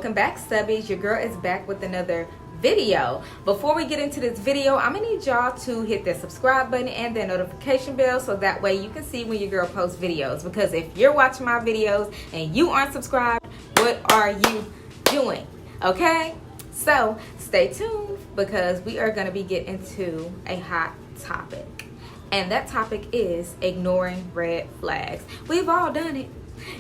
Welcome back, subbies. Your girl is back with another video. Before we get into this video, I'm gonna need y'all to hit that subscribe button and the notification bell so that way you can see when your girl posts videos, because if you're watching my videos and you aren't subscribed, what are you doing? Okay, so stay tuned because we are going to be getting into a hot topic, and that topic is ignoring red flags. We've all done it.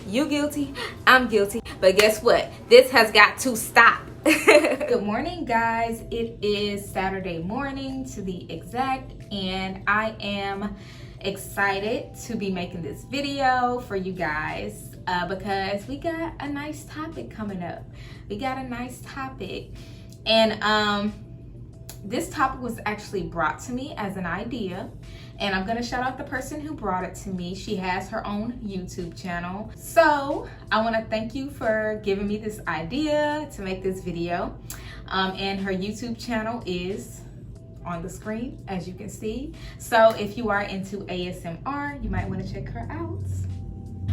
You guilty, I'm guilty, but guess what? This has got to stop. Good morning, guys. It is Saturday morning to be exact, and I am excited to be making this video for you guys because we got a nice topic coming up. We got a nice topic, and this topic was actually brought to me as an idea, and I'm gonna shout out the person who brought it to me. She has her own YouTube channel, so I want to thank you for giving me this idea to make this video. And her YouTube channel is on the screen, as you can see. So if you are into ASMR, you might want to check her out.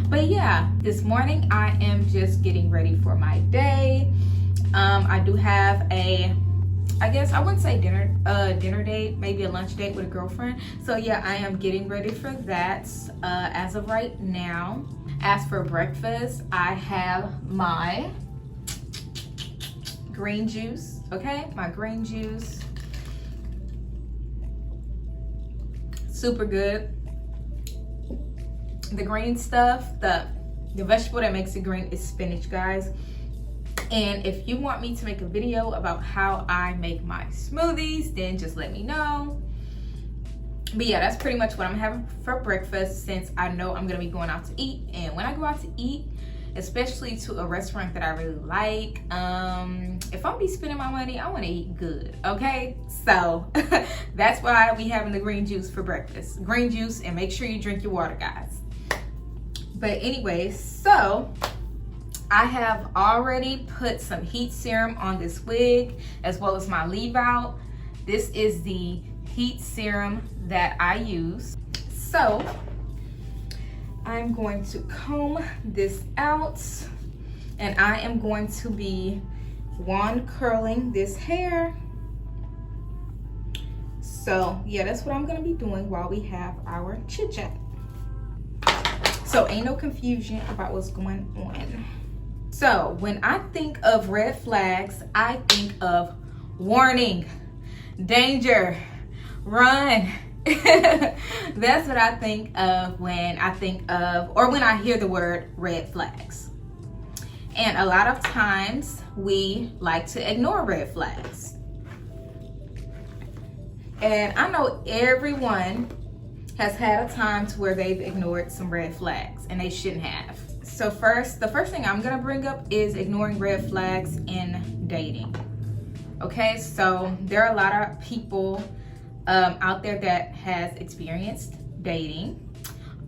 But yeah, this morning I am just getting ready for my day. I do have a, I guess I wouldn't say dinner date, maybe a lunch date with a girlfriend. So yeah, I am getting ready for that as of right now. As for breakfast, I have my green juice, okay? My green juice. Super good. The green stuff, the vegetable that makes it green is spinach, guys. And if you want me to make a video about how I make my smoothies, then just let me know. But yeah, that's pretty much what I'm having for breakfast, since I know I'm gonna be going out to eat. And when I go out to eat, especially to a restaurant that I really like, if I'm be spending my money, I want to eat good, okay? So that's why we having the green juice for breakfast. Green juice, and make sure you drink your water, guys. But anyway, so I have already put some heat serum on this wig as well as my leave out. This is the heat serum that I use. So I'm going to comb this out, and I am going to be wand curling this hair. So yeah, that's what I'm gonna be doing while we have our chit chat. So ain't no confusion about what's going on. So when I think of red flags, I think of warning, danger, run. That's what I think of when I think of, or when I hear the word red flags. And a lot of times we like to ignore red flags. And I know everyone has had a time to where they've ignored some red flags, and they shouldn't have. So the first thing I'm gonna bring up is ignoring red flags in dating. Okay, so there are a lot of people out there that has experienced dating,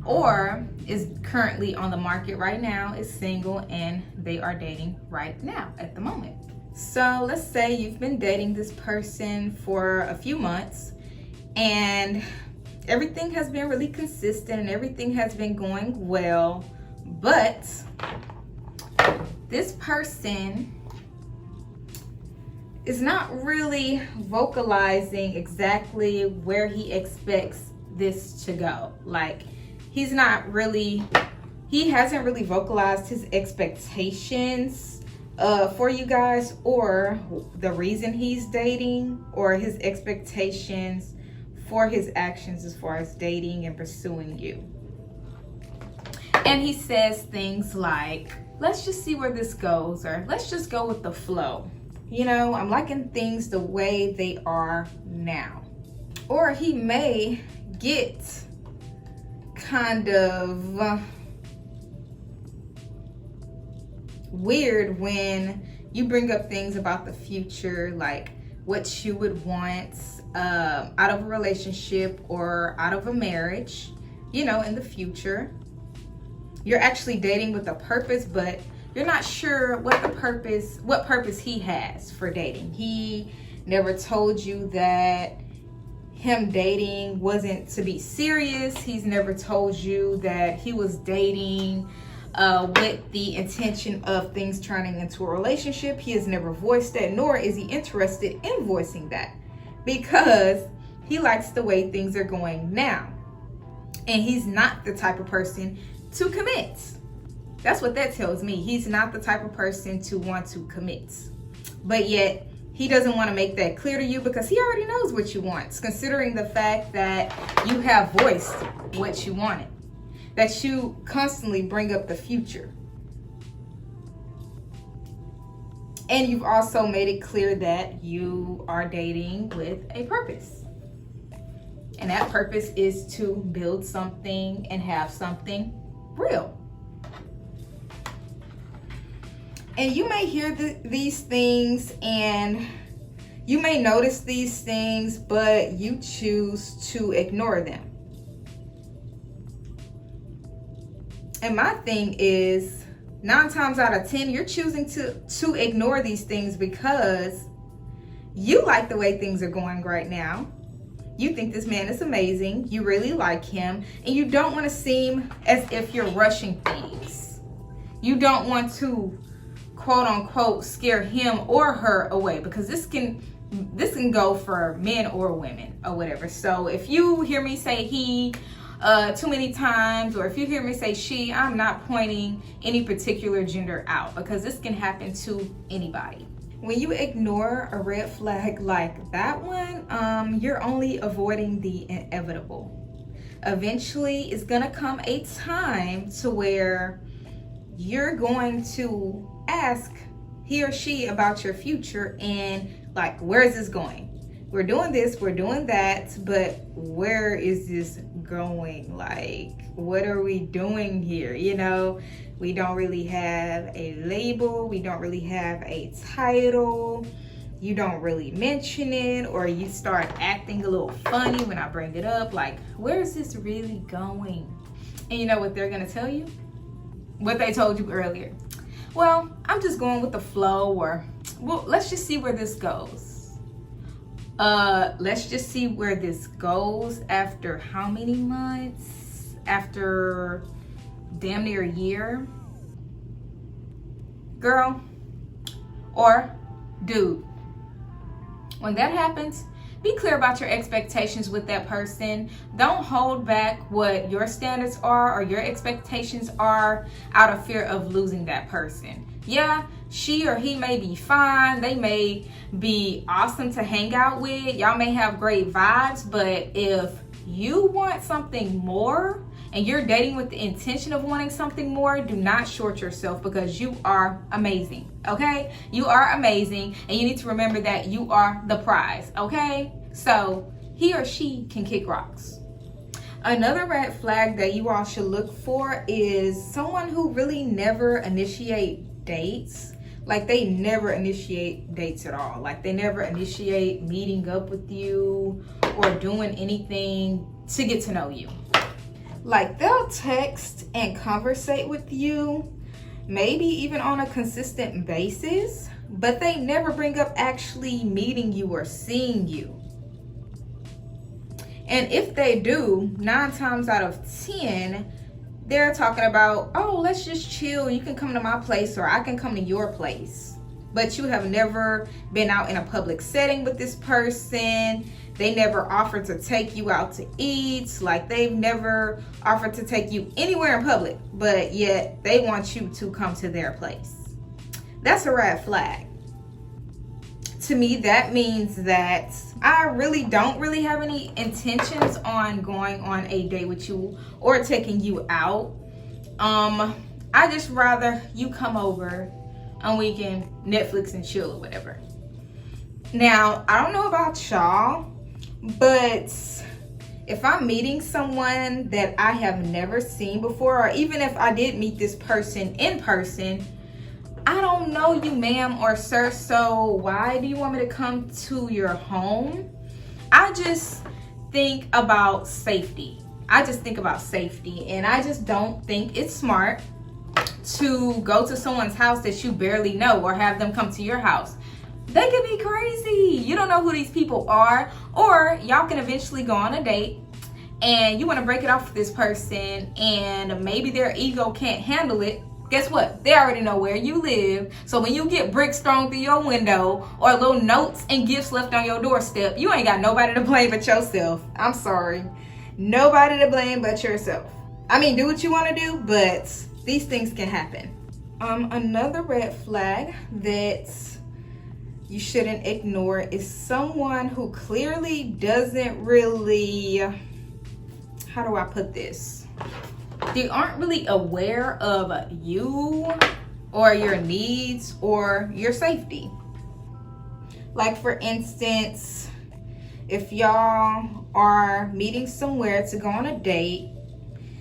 or is currently on the market right now, is single, and they are dating right now at the moment. So let's say you've been dating this person for a few months, and everything has been really consistent and everything has been going well, but this person is not really vocalizing exactly where he expects this to go. Like, he hasn't really vocalized his expectations for you guys, or the reason he's dating, or his expectations for his actions as far as dating and pursuing you. And he says things like, let's just see where this goes, or let's just go with the flow. You know, I'm liking things the way they are now. Or he may get kind of weird when you bring up things about the future, like what you would want out of a relationship or out of a marriage, you know, in the future. You're actually dating with a purpose, but you're not sure what purpose he has for dating. He never told you that him dating wasn't to be serious. He's never told you that he was dating with the intention of things turning into a relationship. He has never voiced that, nor is he interested in voicing that, because he likes the way things are going now. And he's not the type of person to commit. That's what that tells me. He's not the type of person to want to commit. But yet, he doesn't want to make that clear to you because he already knows what you want, considering the fact that you have voiced what you wanted, that you constantly bring up the future. And you've also made it clear that you are dating with a purpose. And that purpose is to build something and have something real. And you may hear these things and you may notice these things, but you choose to ignore them. And my thing is, 9 times out of 10, you're choosing to ignore these things because you like the way things are going right now. You think this man is amazing. You really like him. And you don't want to seem as if you're rushing things. You don't want to, quote unquote, scare him or her away, because this can go for men or women or whatever. So if you hear me say he too many times, or if you hear me say she, I'm not pointing any particular gender out, because this can happen to anybody. When you ignore a red flag like that one, you're only avoiding the inevitable. Eventually, it's gonna come a time to where you're going to ask he or she about your future and like, where is this going? We're doing this, we're doing that, but where is this going? Like, what are we doing here? You know, we don't really have a label, we don't really have a title, you don't really mention it, or you start acting a little funny when I bring it up, like, where is this really going? And you know what they're gonna tell you? What they told you earlier. Well, I'm just going with the flow, or, well, let's just see where this goes. Let's just see where this goes after how many months? After damn near a year? Girl or dude, when that happens, be clear about your expectations with that person. Don't hold back what your standards are or your expectations are out of fear of losing that person. Yeah, she or he may be fine. They may be awesome to hang out with. Y'all may have great vibes, but if you want something more and you're dating with the intention of wanting something more, do not short yourself, because you are amazing, okay? You are amazing, and you need to remember that you are the prize, okay? So he or she can kick rocks. Another red flag that you all should look for is someone who really never initiate dates. Like, they never initiate dates at all. Like, they never initiate meeting up with you or doing anything to get to know you. Like, they'll text and conversate with you, maybe even on a consistent basis, but they never bring up actually meeting you or seeing you. And if they do, 9 times out of 10, they're talking about, oh, let's just chill. You can come to my place, or I can come to your place. But you have never been out in a public setting with this person. They never offered to take you out to eat. Like, they've never offered to take you anywhere in public, but yet they want you to come to their place. That's a red flag. To me, that means that I really don't have any intentions on going on a date with you or taking you out. I just rather you come over and we can Netflix and chill or whatever. Now, I don't know about y'all, but if I'm meeting someone that I have never seen before, or even if I did meet this person in person, I don't know you, ma'am or sir, so why do you want me to come to your home? I just think about safety. And I just don't think it's smart to go to someone's house that you barely know or have them come to your house. They could be crazy. You don't know who these people are. Or y'all can eventually go on a date and you want to break it off with this person, and maybe their ego can't handle it, guess what? They already know where you live. So when you get bricks thrown through your window or little notes and gifts left on your doorstep, you ain't got nobody to blame but yourself. I'm sorry. Nobody to blame but yourself. I mean, do what you want to do, but these things can happen. Another red flag that you shouldn't ignore is someone who clearly doesn't really, how do I put this? They aren't really aware of you or your needs or your safety. Like for instance, if y'all are meeting somewhere to go on a date,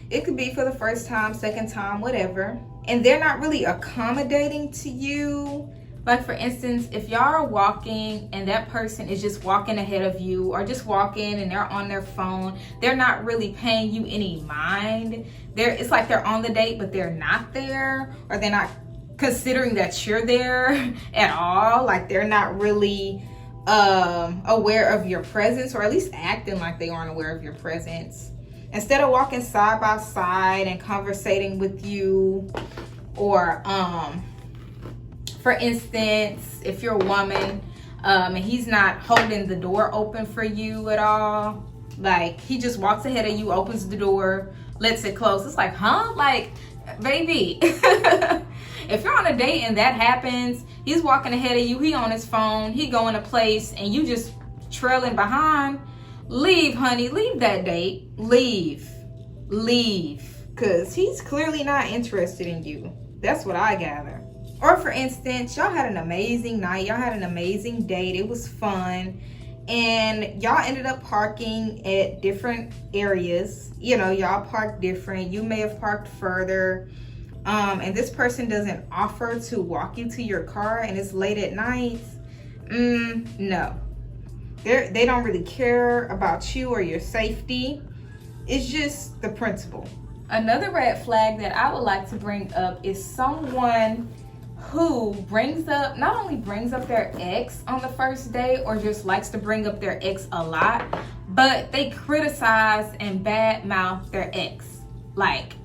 it could be for the first time, second time, whatever, and they're not really accommodating to you. Like for instance, if y'all are walking and that person is just walking ahead of you, or just walking and they're on their phone, they're not really paying you any mind. It's like they're on the date, but they're not there, or they're not considering that you're there at all. Like they're not really aware of your presence, or at least acting like they aren't aware of your presence. Instead of walking side by side and conversating with you, or for instance, if you're a woman and he's not holding the door open for you at all, like he just walks ahead of you, opens the door, lets it close. It's like, huh? Like, baby, if you're on a date and that happens, he's walking ahead of you, he on his phone, he going a place, and you just trailing behind, leave, honey, leave that date. Leave, because he's clearly not interested in you. That's what I gather. Or for instance, y'all had an amazing night, y'all had an amazing date, it was fun, and y'all ended up parking at different areas. You know, y'all parked different, you may have parked further, and this person doesn't offer to walk you to your car, and it's late at night. No, they don't really care about you or your safety. It's just the principle. Another red flag that I would like to bring up is someone who not only brings up their ex on the first date, or just likes to bring up their ex a lot, but they criticize and badmouth their ex. Like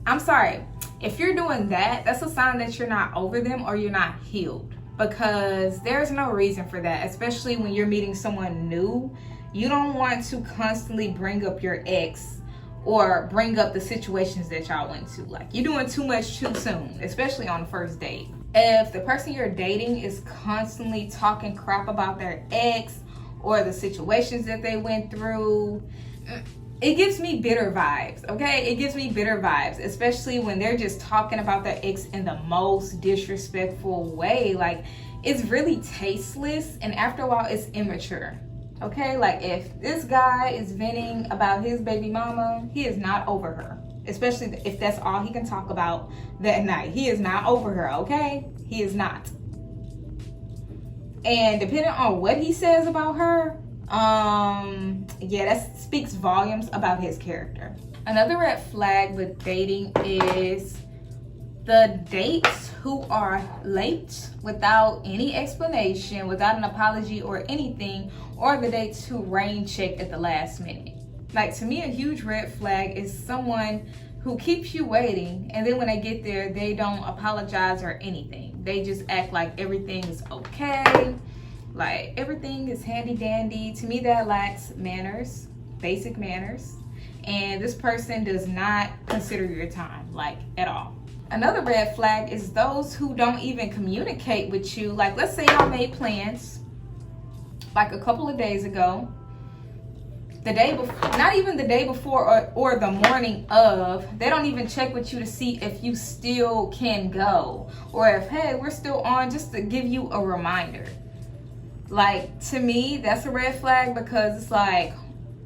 I'm sorry, if you're doing that, that's a sign that you're not over them or you're not healed, because there's no reason for that, especially when you're meeting someone new. You don't want to constantly bring up your ex or bring up the situations that y'all went to. Like, you're doing too much too soon, especially on the first date. If the person you're dating is constantly talking crap about their ex or the situations that they went through, it gives me bitter vibes, okay? It gives me bitter vibes, especially when they're just talking about their ex in the most disrespectful way. Like, it's really tasteless, and after a while, it's immature. Okay, like if this guy is venting about his baby mama, he is not over her. Especially if that's all he can talk about that night. He is not over her, okay? He is not. And depending on what he says about her, yeah, that speaks volumes about his character. Another red flag with dating is the dates who are late without any explanation, without an apology or anything, or the dates who rain check at the last minute. Like, to me, a huge red flag is someone who keeps you waiting, and then when they get there, they don't apologize or anything. They just act like everything is okay, like everything is handy dandy. To me, that lacks manners, basic manners, and this person does not consider your time, like, at all. Another red flag is those who don't even communicate with you. Like, let's say y'all made plans like a couple of days ago, the day before, not even the day before or the morning of, they don't even check with you to see if you still can go, or if, hey, we're still on, just to give you a reminder. Like, to me, that's a red flag, because it's like,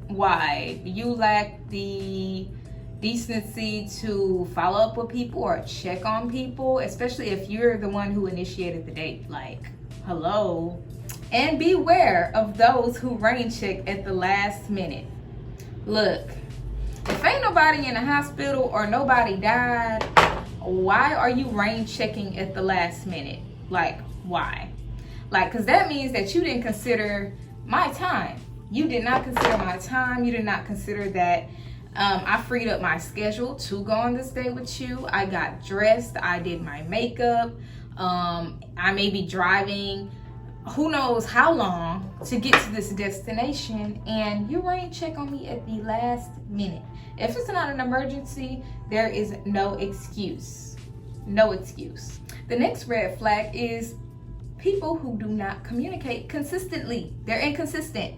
why? You lack the decency to follow up with people or check on people, especially if you're the one who initiated the date. Like, hello. And beware of those who rain check at the last minute. Look, if ain't nobody in the hospital or nobody died, why are you rain checking at the last minute? Like, why? Like, because that means that you didn't consider my time. You did not consider my time. You did not consider that I freed up my schedule to go on this date with you. I got dressed. I did my makeup. I may be driving who knows how long to get to this destination, and you ain't check on me at the last minute. If it's not an emergency, there is no excuse. No excuse. The next red flag is people who do not communicate consistently. They're inconsistent.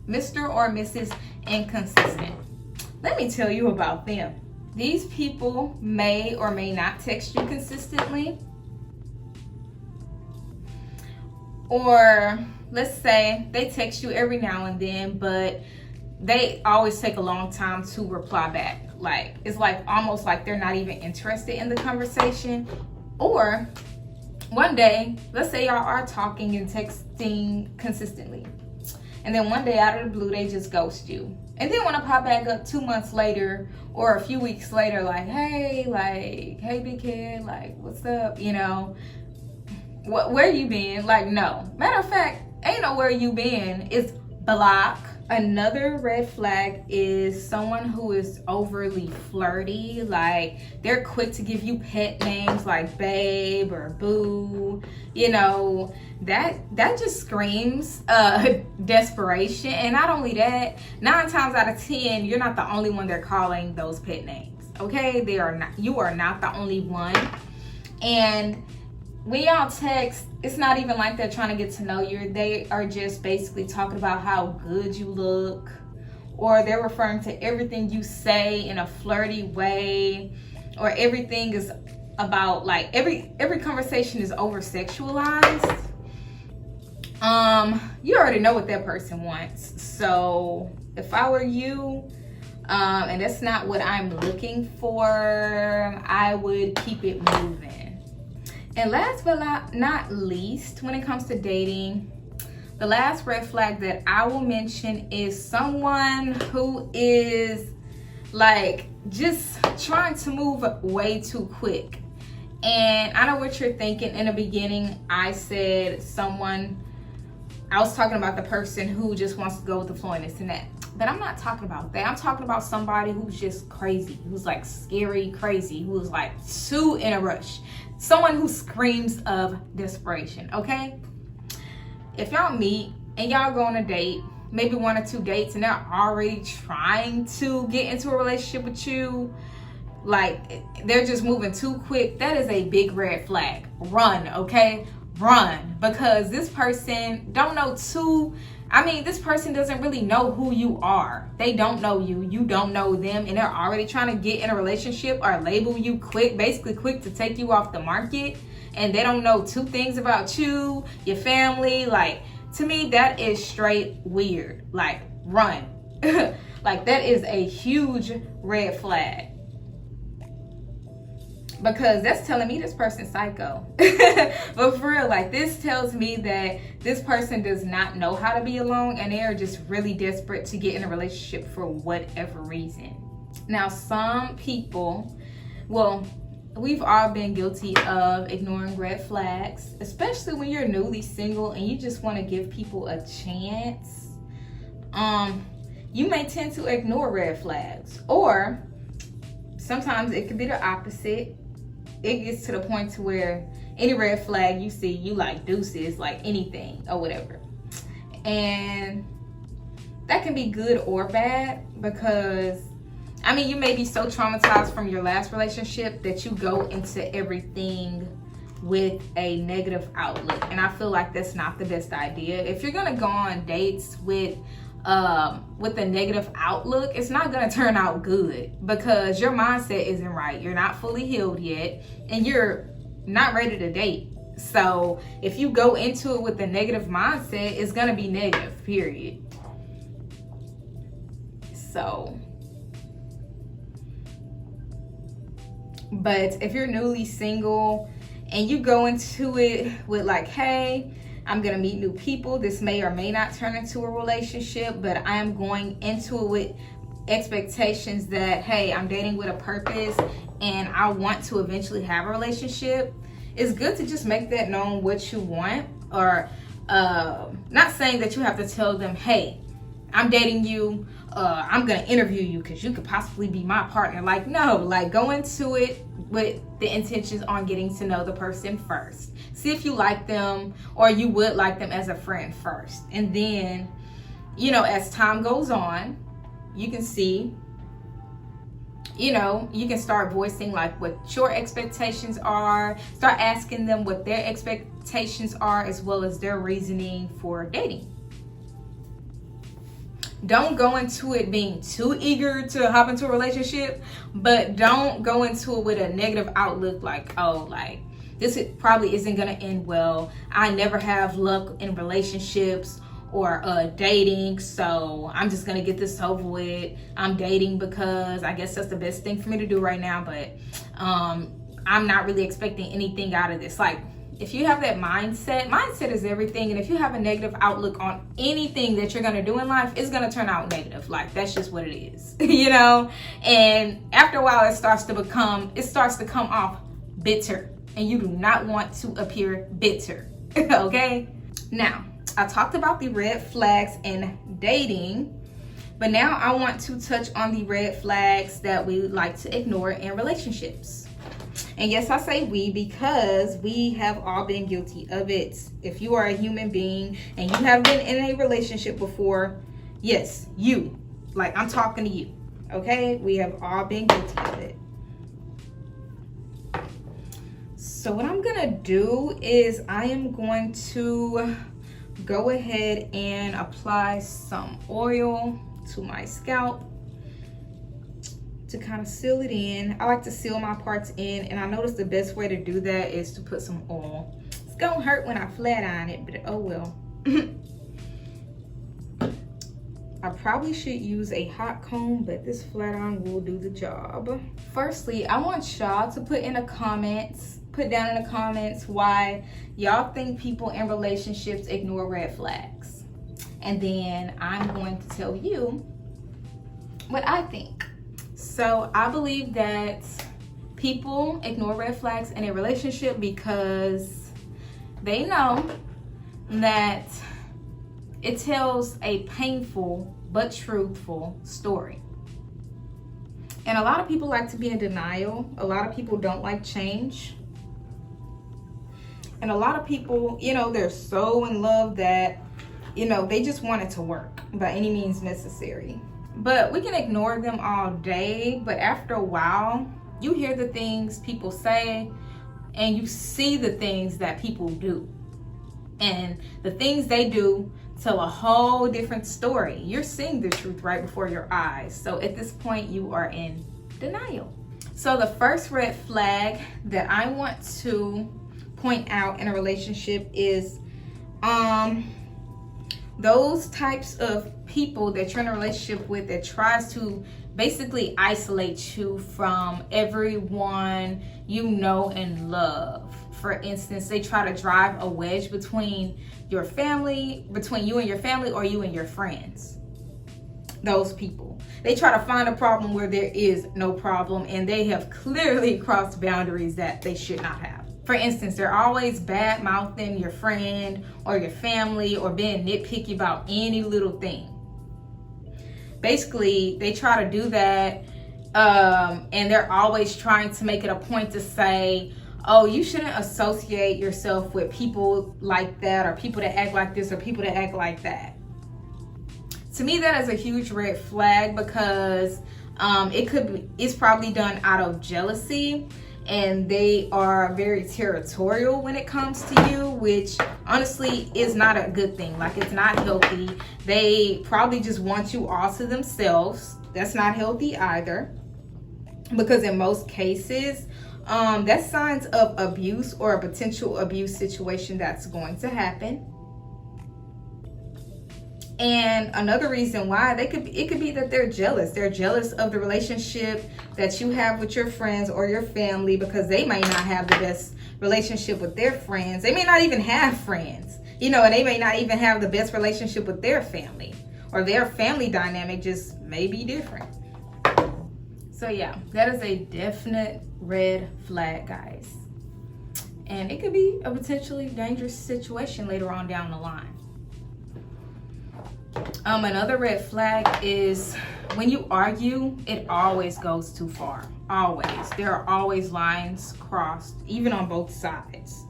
Mr. or Mrs. Inconsistent. Let me tell you about them. These people may or may not text you consistently. Or let's say they text you every now and then, but they always take a long time to reply back. Like, it's like almost like they're not even interested in the conversation. Or one day, let's say y'all are talking and texting consistently, and then one day out of the blue, they just ghost you. And then want to pop back up 2 months later or a few weeks later, like, hey, big kid, like, what's up? You know, where you been? Like, no. Matter of fact, ain't no where you been. It's block. Another red flag is someone who is overly flirty. Like, they're quick to give you pet names like babe or boo. You know, that just screams desperation. And not only that, 9 times out of 10, you're not the only one they're calling those pet names. Okay? You are not the only one. And when y'all text, it's not even like they're trying to get to know you. They are just basically talking about how good you look, or they're referring to everything you say in a flirty way, or everything is about, like, every conversation is over sexualized. You already know what that person wants. So if I were you, and that's not what I'm looking for, I would keep it moving. And last but not least, when it comes to dating, the last red flag that I will mention is someone who is like just trying to move way too quick. And I know what you're thinking. In the beginning, I was talking about the person who just wants to go with the flow and this and that. But I'm not talking about that. I'm talking about somebody who's just crazy, who's like scary crazy, who's like too in a rush. Someone who screams of desperation, okay? If y'all meet and y'all go on a date, maybe 1 or 2 dates, and they're already trying to get into a relationship with you, like they're just moving too quick, that is a big red flag. Run, okay? Run. Because this person this person doesn't really know who you are. They don't know you. You don't know them. And they're already trying to get in a relationship or label you basically quick to take you off the market. And they don't know 2 things about you, your family. Like, to me, that is straight weird. Like, run. Like, that is a huge red flag. Because that's telling me this person's psycho. But for real, like, this tells me that this person does not know how to be alone, and they are just really desperate to get in a relationship for whatever reason. Now, some people, well, we've all been guilty of ignoring red flags, especially when you're newly single and you just want to give people a chance. You may tend to ignore red flags, or sometimes it could be the opposite. It gets to the point to where any red flag you see, you like deuces, like anything or whatever. And that can be good or bad, because you may be so traumatized from your last relationship that you go into everything with a negative outlook. And I feel like that's not the best idea. If you're gonna go on dates with a negative outlook, it's not gonna turn out good, because your mindset isn't right. You're not fully healed yet, and you're not ready to date. So if you go into it with a negative mindset, it's gonna be negative, period. So, but if you're newly single and you go into it with like, hey, I'm gonna meet new people. This may or may not turn into a relationship, but I am going into it with expectations that, hey, I'm dating with a purpose and I want to eventually have a relationship. It's good to just make that known what you want, or not saying that you have to tell them, hey, I'm dating you, I'm gonna interview you because you could possibly be my partner. Like, no, like go into it with the intentions on getting to know the person first. See if you like them or you would like them as a friend first. And then, you know, as time goes on, you can see, you know, you can start voicing like what your expectations are, start asking them what their expectations are, as well as their reasoning for dating. Don't go into it being too eager to hop into a relationship, but don't go into it with a negative outlook like, oh, like this probably isn't gonna end well. I never have luck in relationships or dating, so I'm just gonna get this over with. I'm dating because I guess that's the best thing for me to do right now, but I'm not really expecting anything out of this. Like, if you have that mindset is everything. And if you have a negative outlook on anything that you're gonna do in life, it's gonna turn out negative. Like, that's just what it is, you know? And after a while, it starts to come off bitter. And you do not want to appear bitter, okay? Now, I talked about the red flags in dating, but now I want to touch on the red flags that we like to ignore in relationships. And yes, I say we because we have all been guilty of it. If you are a human being and you have been in a relationship before, yes, you, like I'm talking to you, okay? We have all been guilty of it. So what I'm gonna do is I am going to go ahead and apply some oil to my scalp to kind of seal it in. I like to seal my parts in, and I noticed the best way to do that is to put some oil. It's gonna hurt when I flat iron it, but oh well. I probably should use a hot comb, but this flat iron will do the job. Firstly, I want y'all to put down in the comments why y'all think people in relationships ignore red flags. And then I'm going to tell you what I think. So I believe that people ignore red flags in a relationship because they know that it tells a painful but truthful story. And a lot of people like to be in denial. A lot of people don't like change. And a lot of people, you know, they're so in love that, you know, they just want it to work by any means necessary. But we can ignore them all day, but after a while, you hear the things people say and you see the things that people do. And the things they do tell a whole different story. You're seeing the truth right before your eyes. So at this point, you are in denial. So the first red flag that I want to point out in a relationship is those types of people that you're in a relationship with that tries to basically isolate you from everyone you know and love. For instance, they try to drive a wedge between you and your family, or you and your friends. Those people, they try to find a problem where there is no problem, and they have clearly crossed boundaries that they should not have. For instance, they're always bad-mouthing your friend or your family or being nitpicky about any little thing. Basically, they try to do that, and they're always trying to make it a point to say, oh, you shouldn't associate yourself with people like that, or people that act like this, or people that act like that. To me, that is a huge red flag because it's probably done out of jealousy. And they are very territorial when it comes to you, which honestly is not a good thing. Like, it's not healthy. They probably just want you all to themselves. That's not healthy either, because in most cases, that's signs of abuse or a potential abuse situation that's going to happen. And another reason why it could be that they're jealous. They're jealous of the relationship that you have with your friends or your family, because they may not have the best relationship with their friends. They may not even have friends, you know, and they may not even have the best relationship with their family, or their family dynamic just may be different. So yeah, that is a definite red flag, guys. And it could be a potentially dangerous situation later on down the line. Another red flag is when you argue, it always goes too far. Always. There are always lines crossed, even on both sides.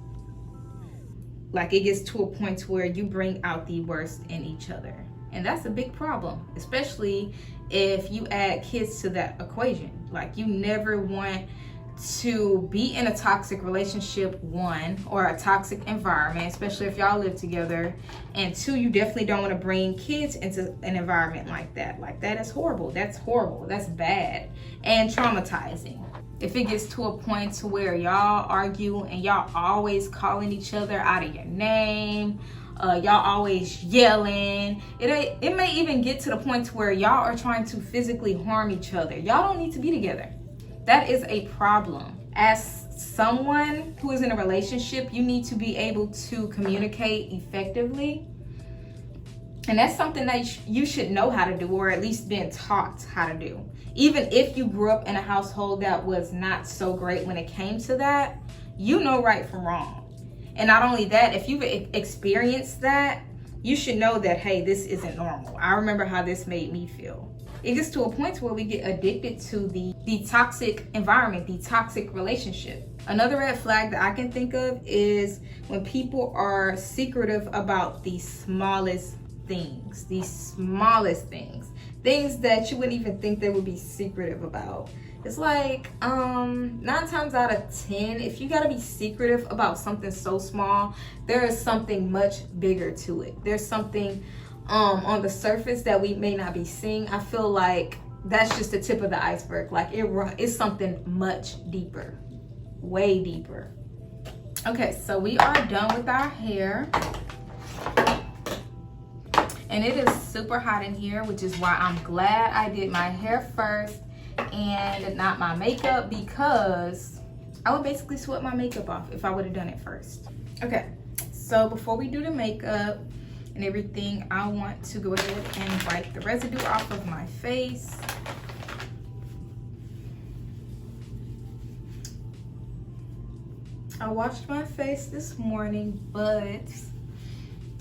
Like it gets to a point where you bring out the worst in each other. And that's a big problem, especially if you add kids to that equation. Like you never want to be in a toxic relationship, one, or a toxic environment, especially if y'all live together, and two, you definitely don't want to bring kids into an environment like that. Like that is horrible. That's horrible. That's bad and traumatizing. If it gets to a point to where y'all argue and y'all always calling each other out of your name, y'all always yelling, it may even get to the point to where y'all are trying to physically harm each other. Y'all don't need to be together. That is a problem. As someone who is in a relationship, you need to be able to communicate effectively. And that's something that you should know how to do, or at least been taught how to do. Even if you grew up in a household that was not so great when it came to that, you know right from wrong. And not only that, if you've experienced that, you should know that, hey, this isn't normal. I remember how this made me feel. It gets to a point where we get addicted to the toxic environment, the toxic relationship. Another red flag that I can think of is when people are secretive about the smallest things, things that you wouldn't even think they would be secretive about. It's like 9 times out of 10, if you gotta be secretive about something so small, there is something much bigger to it. There's something on the surface that we may not be seeing. I feel like that's just the tip of the iceberg. Like it's something much deeper, way deeper. Okay, so we are done with our hair. And it is super hot in here, which is why I'm glad I did my hair first and not my makeup, because I would basically sweat my makeup off if I would have done it first. Okay, so before we do the makeup and everything, I want to go ahead and wipe the residue off of my face. I washed my face this morning, but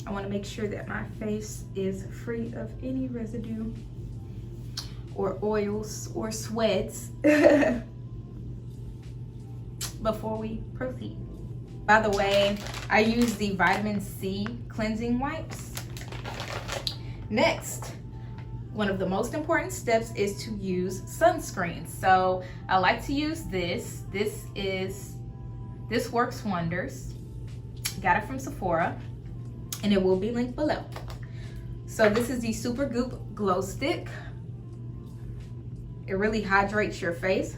I want to make sure that my face is free of any residue or oils or sweats before we proceed. By the way, I use the vitamin C cleansing wipes. Next, one of the most important steps is to use sunscreen. So I like to use this. This works wonders. Got it from Sephora, and it will be linked below. So this is the Super Goop Glow Stick. It really hydrates your face.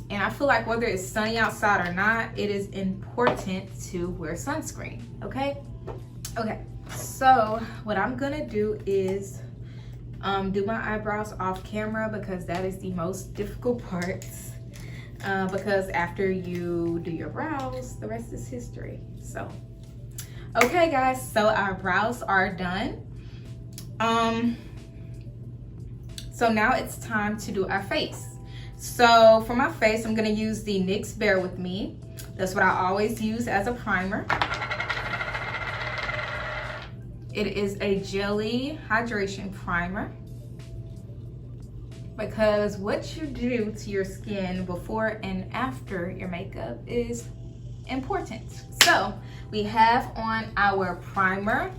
And I feel like whether it's sunny outside or not, it is important to wear sunscreen, okay? Okay, so what I'm gonna do is do my eyebrows off camera, because that is the most difficult part. Because after you do your brows, the rest is history. So, okay guys, so our brows are done. So now it's time to do our face. So for my face, I'm gonna use the NYX Bear With Me. That's what I always use as a primer. It is a jelly hydration primer, because what you do to your skin before and after your makeup is important. So we have on our primer.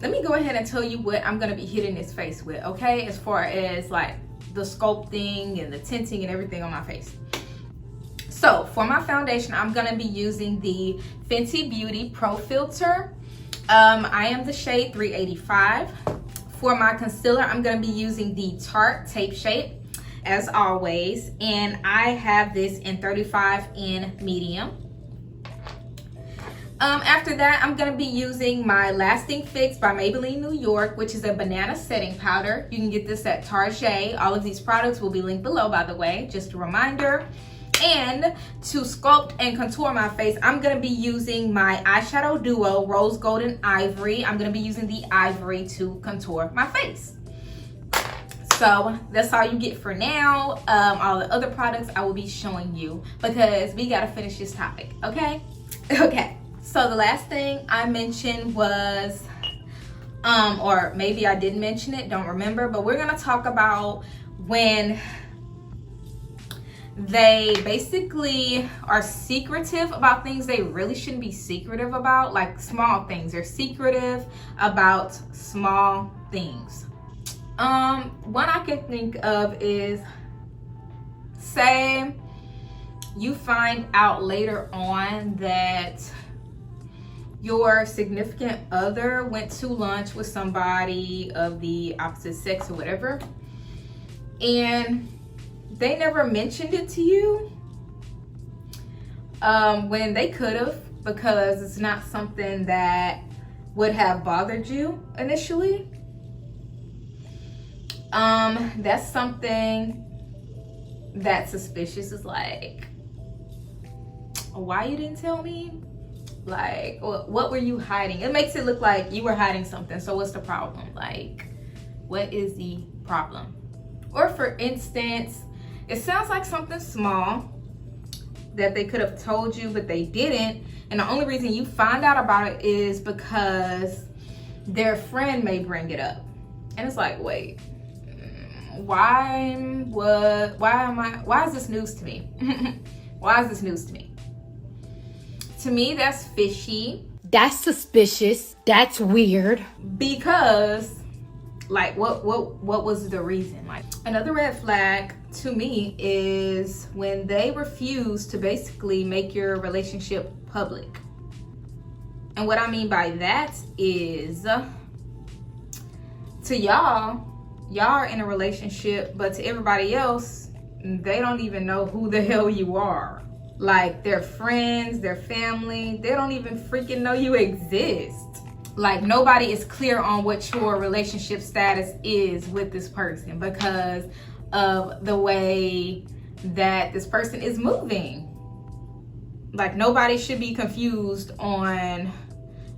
Let me go ahead and tell you what I'm gonna be hitting this face with, okay? As far as like the sculpting and the tinting and everything on my face. So for my foundation, I'm gonna be using the Fenty Beauty Pro Filter. I am the shade 385. For my concealer, I'm gonna be using the Tarte Tape Shape, as always, and I have this in 35 in medium. After that, I'm gonna be using my Lasting Fix by Maybelline New York, which is a banana setting powder. You can get this at Target. All of these products will be linked below, by the way, just a reminder. And to sculpt and contour my face, I'm gonna be using my eyeshadow duo, Rose Gold and Ivory. I'm gonna be using the Ivory to contour my face. So that's all you get for now. All the other products I will be showing you, because we gotta finish this topic, okay? Okay. So the last thing I mentioned was Or maybe I didn't mention it, don't remember, but we're gonna talk about when they basically are secretive about things they really shouldn't be secretive about, like small things. They're secretive about small things. One I can think of is, say you find out later on that your significant other went to lunch with somebody of the opposite sex or whatever, and they never mentioned it to you when they could have, because it's not something that would have bothered you initially. That's something that's suspicious. Is like, why you didn't tell me? Like, what were you hiding? It makes it look like you were hiding something. So what's the problem? Like, what is the problem? Or for instance, it sounds like something small that they could have told you, but they didn't. And the only reason you find out about it is because their friend may bring it up. And it's like, wait, why is this news to me? Why is this news to me? To me, that's fishy. That's suspicious. That's weird. Because, like, what was the reason? Like, another red flag to me is when they refuse to basically make your relationship public. And what I mean by that is, to y'all are in a relationship, but to everybody else, they don't even know who the hell you are. Like, their friends, their family, they don't even freaking know you exist. Like, nobody is clear on what your relationship status is with this person because of the way that this person is moving. Like, nobody should be confused on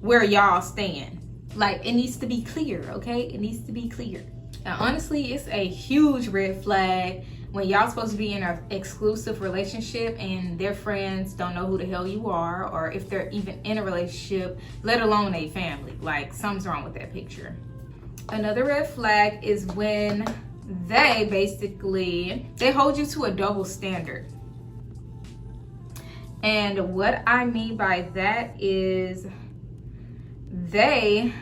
where y'all stand. Like, it needs to be clear, okay? It needs to be clear. And honestly, it's a huge red flag when y'all supposed to be in an exclusive relationship and their friends don't know who the hell you are, or if they're even in a relationship, let alone a family. Like, something's wrong with that picture. Another red flag is when they hold you to a double standard. And what I mean by that is they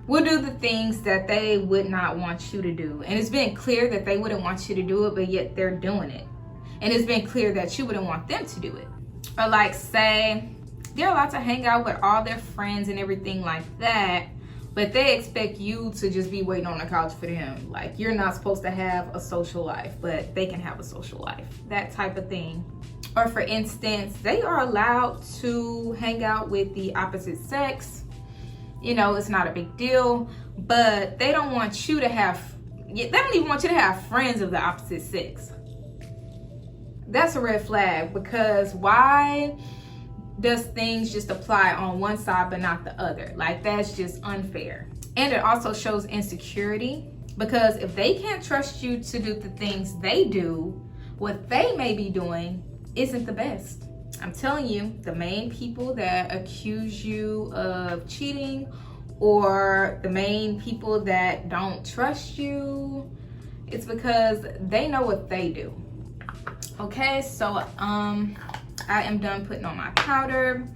will do the things that they would not want you to do. And it's been clear that they wouldn't want you to do it, but yet they're doing it. And it's been clear that you wouldn't want them to do it. Or like, say, they're allowed to hang out with all their friends and everything like that, but they expect you to just be waiting on the couch for them. Like, you're not supposed to have a social life, but they can have a social life. That type of thing. Or for instance, they are allowed to hang out with the opposite sex. You know, it's not a big deal, but they don't want you to have, they don't even want you to have friends of the opposite sex. That's a red flag, because why does things just apply on one side but not the other? Like, that's just unfair. And it also shows insecurity, because if they can't trust you to do the things they do, what they may be doing isn't the best. I'm telling you, the main people that accuse you of cheating, or the main people that don't trust you, it's because they know what they do. Okay, so I am done putting on my powder.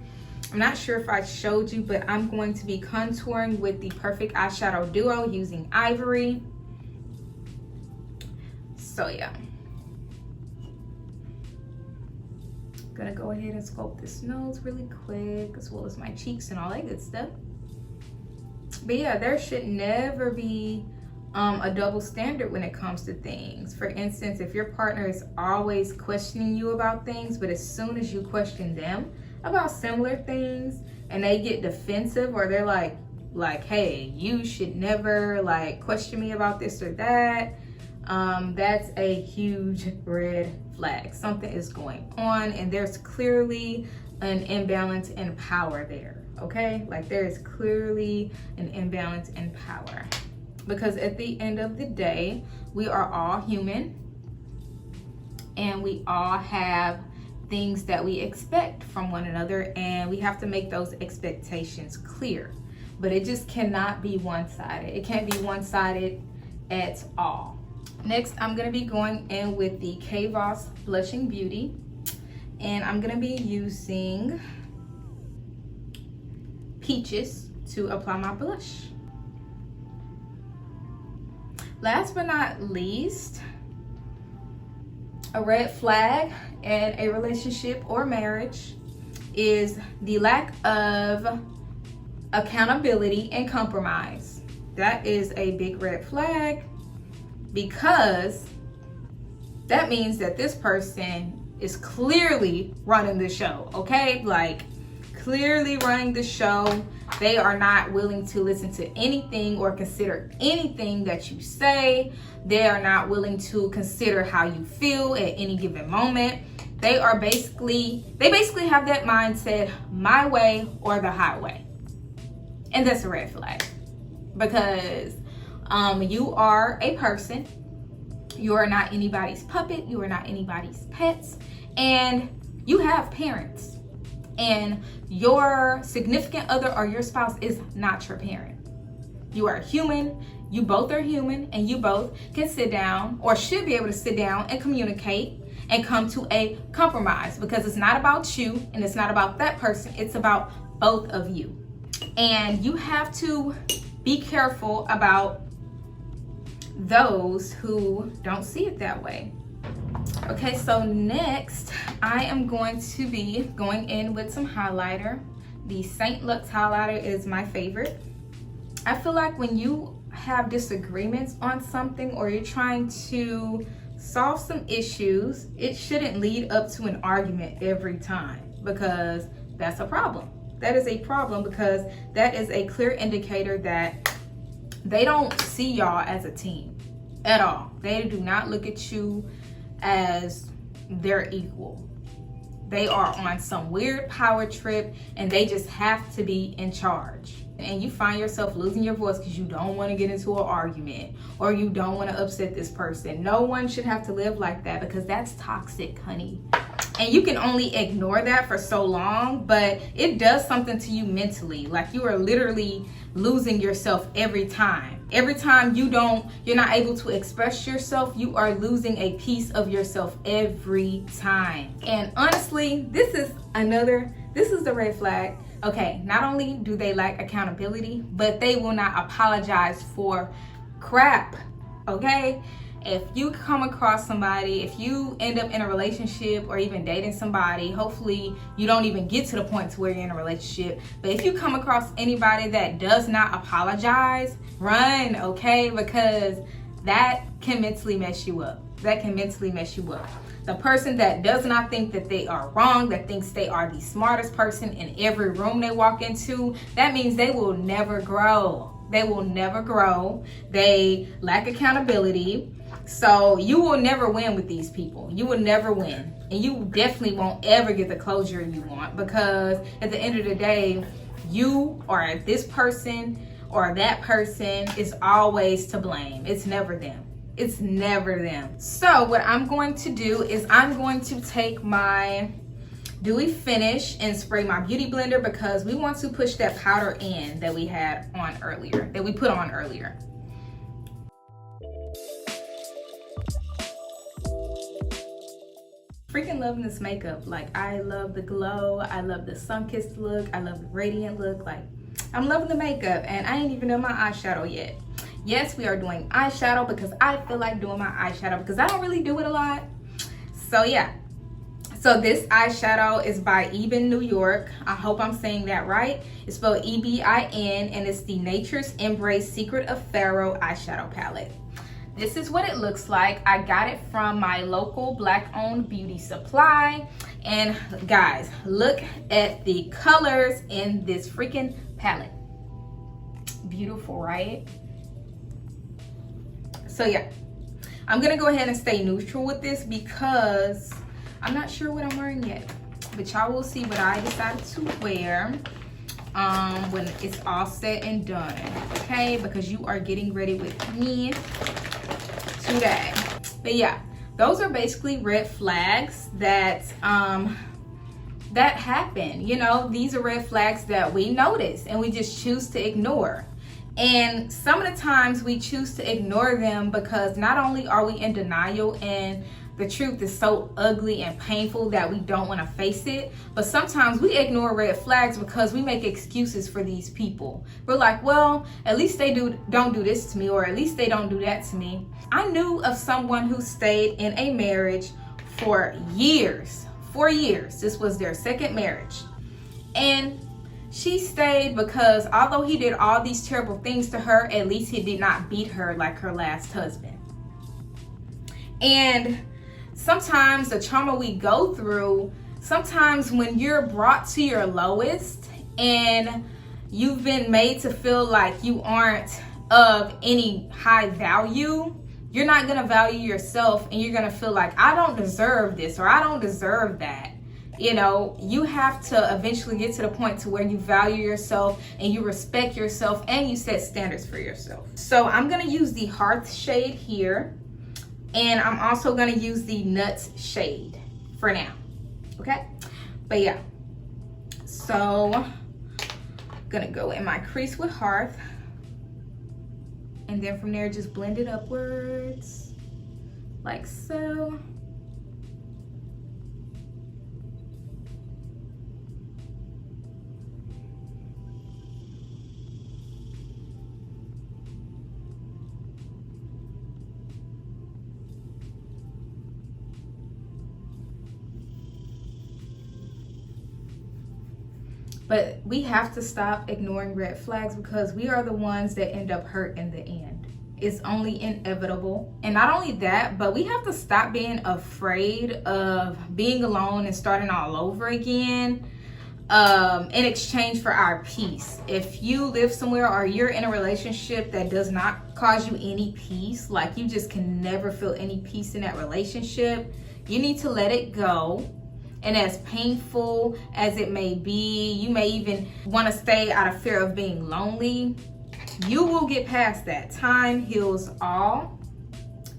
I'm not sure if I showed you, but I'm going to be contouring with the Perfect Eyeshadow Duo using Ivory. So yeah. Gonna go ahead and sculpt this nose really quick, as well as my cheeks and all that good stuff. But yeah, there should never be a double standard when it comes to things. For instance, if your partner is always questioning you about things, but as soon as you question them about similar things and they get defensive, or they're like, hey, you should never like question me about this or that, that's a huge red flag. Something is going on, and there's clearly an imbalance in power there. Okay, like there is clearly an imbalance in power, because at the end of the day, we are all human and we all have things that we expect from one another, and we have to make those expectations clear. but it just cannot be one-sided. It can't be one-sided at all. Next, I'm gonna be going in with the K-Voss Blushing Beauty, and I'm gonna be using Peaches to apply my blush. Last but not least, a red flag in a relationship or marriage is the lack of accountability and compromise. That is a big red flag, because that means that this person is clearly running the show, okay? Like, clearly running the show. They are not willing to listen to anything or consider anything that you say. They are not willing to consider how you feel at any given moment. They basically have that mindset, my way or the highway. And that's a red flag, because you are a person. You are not anybody's puppet. You are not anybody's pets. And you have parents. And your significant other or your spouse is not your parent. You are human. You both are human, and you both can sit down, or should be able to sit down and communicate and come to a compromise, because it's not about you and it's not about that person. It's about both of you. And you have to be careful about those who don't see it that way. Okay, so next I am going to be going in with some highlighter. The Saint Lux highlighter is my favorite. I feel like when you have disagreements on something, or you're trying to solve some issues, it shouldn't lead up to an argument every time, because that's a problem. That is a problem, because that is a clear indicator that they don't see y'all as a team at all. They do not look at you as their equal. They are on some weird power trip, and they just have to be in charge. And you find yourself losing your voice because you don't want to get into an argument, or you don't want to upset this person. No one should have to live like that, because that's toxic, honey. And you can only ignore that for so long, but it does something to you mentally. Like, you are literally losing yourself every time. Every time you're not able to express yourself, you are losing a piece of yourself every time. And honestly, this is the red flag. Okay, not only do they lack accountability, but they will not apologize for crap, okay? If you come across somebody, if you end up in a relationship or even dating somebody, hopefully you don't even get to the point to where you're in a relationship, but if you come across anybody that does not apologize, run, okay? Because that can mentally mess you up. That can mentally mess you up. The person that does not think that they are wrong, that thinks they are the smartest person in every room they walk into, that means they will never grow. They will never grow. They lack accountability. So you will never win with these people. You will never win. And you definitely won't ever get the closure you want, because at the end of the day, you or this person or that person is always to blame. It's never them. It's never them. So what I'm going to do is I'm going to take my Dewy Finish and spray my beauty blender, because we want to push that powder in that we had on earlier, that we put on earlier. Freaking loving this makeup. Like, I love the glow. I love the sun-kissed look. I love the radiant look. Like, I'm loving the makeup, and I ain't even done my eyeshadow yet. Yes, we are doing eyeshadow because I feel like doing my eyeshadow, because I don't really do it a lot. So yeah. So this eyeshadow is by Ebin New York. I hope I'm saying that right. It's spelled E-B-I-N, and it's the Nature's Embrace Secret of Pharaoh eyeshadow palette. This is what it looks like. I got it from my local Black-owned beauty supply. And guys, look at the colors in this freaking palette. Beautiful, right? So yeah, I'm gonna go ahead and stay neutral with this, because I'm not sure what I'm wearing yet. But y'all will see what I decided to wear when it's all said and done, okay? Because you are getting ready with me today. But yeah, those are basically red flags that that happen. You know, these are red flags that we notice and we just choose to ignore. And some of the times we choose to ignore them because not only are we in denial and the truth is so ugly and painful that we don't want to face it, but sometimes we ignore red flags because we make excuses for these people. We're like, well, at least they don't do this to me, or at least they don't do that to me. I knew of someone who stayed in a marriage for years. 4 years. This was their second marriage. And she stayed because although he did all these terrible things to her, at least he did not beat her like her last husband. And sometimes the trauma we go through, sometimes when you're brought to your lowest and you've been made to feel like you aren't of any high value, you're not going to value yourself and you're going to feel like, I don't deserve this or I don't deserve that. You know, you have to eventually get to the point to where you value yourself and you respect yourself and you set standards for yourself. So I'm going to use the Hearth shade here, and I'm also going to use the Nuts shade for now. Okay? But yeah. So I'm going to go in my crease with Hearth. And then from there, just blend it upwards, like so. But we have to stop ignoring red flags because we are the ones that end up hurt in the end. It's only inevitable. And not only that, but we have to stop being afraid of being alone and starting all over again in exchange for our peace. If you live somewhere or you're in a relationship that does not cause you any peace, like you just can never feel any peace in that relationship, you need to let it go. And as painful as it may be, you may even want to stay out of fear of being lonely. You will get past that. Time heals all.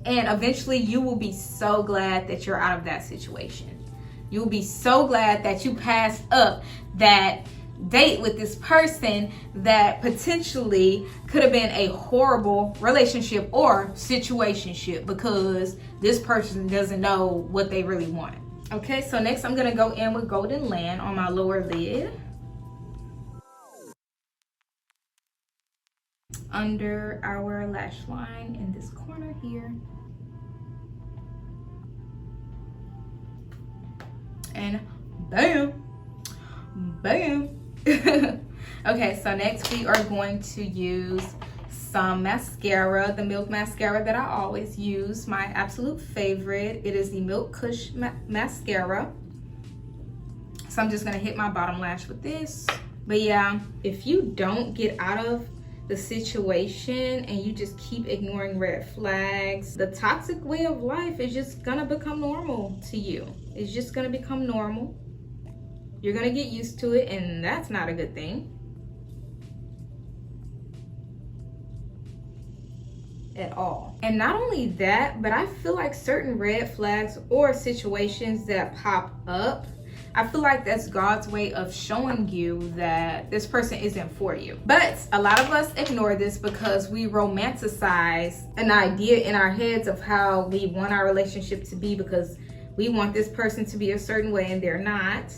And eventually you will be so glad that you're out of that situation. You'll be so glad that you passed up that date with this person that potentially could have been a horrible relationship or situationship because this person doesn't know what they really want. Okay, so next I'm gonna go in with Golden Land on my lower lid. Under our lash line in this corner here. And bam, bam. Okay, so next we are going to use some mascara, the Milk mascara that I always use, my absolute favorite. It is the Milk Kush mascara. So I'm just gonna hit my bottom lash with this. But yeah, if you don't get out of the situation and you just keep ignoring red flags, the toxic way of life is just gonna become normal to you. It's just gonna become normal. You're gonna get used to it, and that's not a good thing at all. And not only that, but I feel like certain red flags or situations that pop up, I feel like that's God's way of showing you that this person isn't for you. But a lot of us ignore this because we romanticize an idea in our heads of how we want our relationship to be because we want this person to be a certain way and they're not.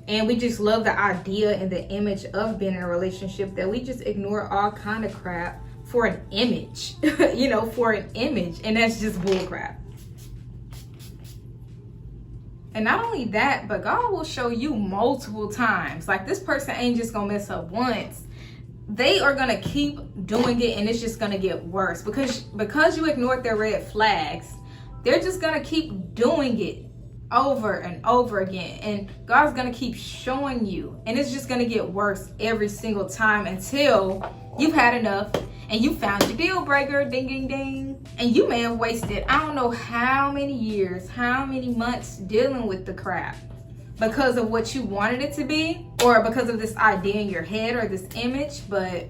And we just love the idea and the image of being in a relationship that we just ignore all kind of crap for an image, you know, for an image. And that's just bull crap. And not only that, but God will show you multiple times. Like, this person ain't just gonna mess up once. They are gonna keep doing it, and it's just gonna get worse. Because you ignored their red flags, they're just gonna keep doing it over and over again. And God's gonna keep showing you. And it's just gonna get worse every single time until you've had enough and you found your deal breaker, ding, ding, ding. And you may have wasted, I don't know how many years, how many months dealing with the crap because of what you wanted it to be, or because of this idea in your head or this image. But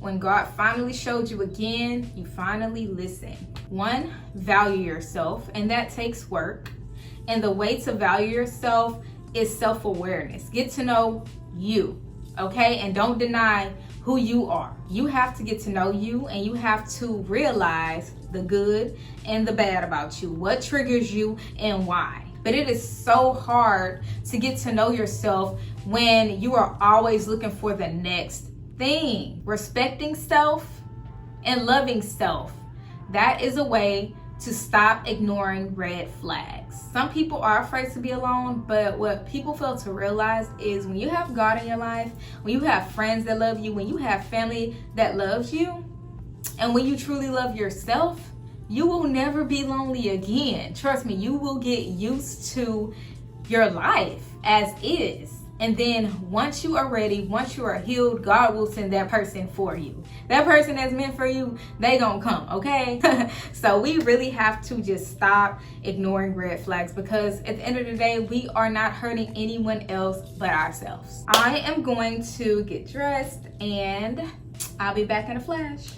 when God finally showed you again, you finally listen. 1, value yourself, and that takes work. And the way to value yourself is self-awareness. Get to know you, okay? And don't deny who you are. You have to get to know you, and you have to realize the good and the bad about you, what triggers you and why. But it is so hard to get to know yourself when you are always looking for the next thing. Respecting self and loving self, that is a way to stop ignoring red flags. Some people are afraid to be alone, but what people fail to realize is when you have God in your life, when you have friends that love you, when you have family that loves you, and when you truly love yourself, you will never be lonely again. Trust me, you will get used to your life as is. And then once you are ready, once you are healed, God will send that person for you. That person that's meant for you, they gonna come, okay? So we really have to just stop ignoring red flags, because at the end of the day, we are not hurting anyone else but ourselves. I am going to get dressed and I'll be back in a flash.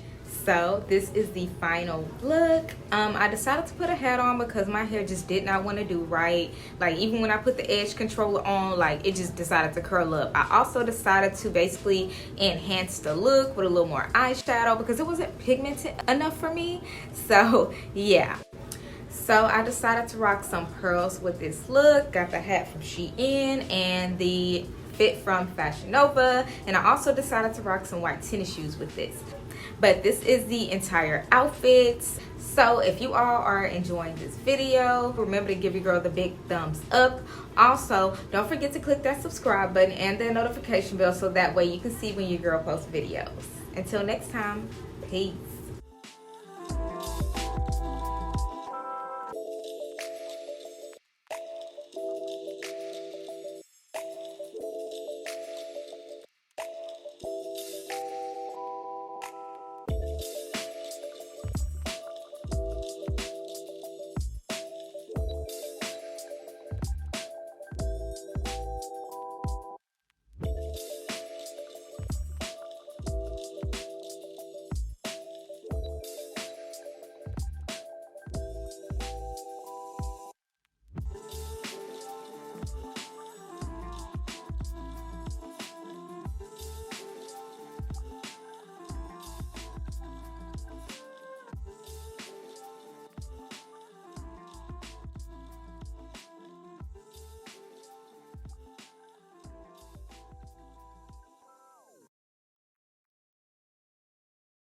So this is the final look. I decided to put a hat on because my hair just did not want to do right. Like, even when I put the edge controller on, like, it just decided to curl up. I also decided to basically enhance the look with a little more eyeshadow because it wasn't pigmented enough for me. So yeah. So I decided to rock some pearls with this look. Got the hat from Shein and the fit from Fashion Nova. And I also decided to rock some white tennis shoes with this. But this is the entire outfit. So if you all are enjoying this video, remember to give your girl the big thumbs up. Also, don't forget to click that subscribe button and the notification bell so that way you can see when your girl posts videos. Until next time, peace.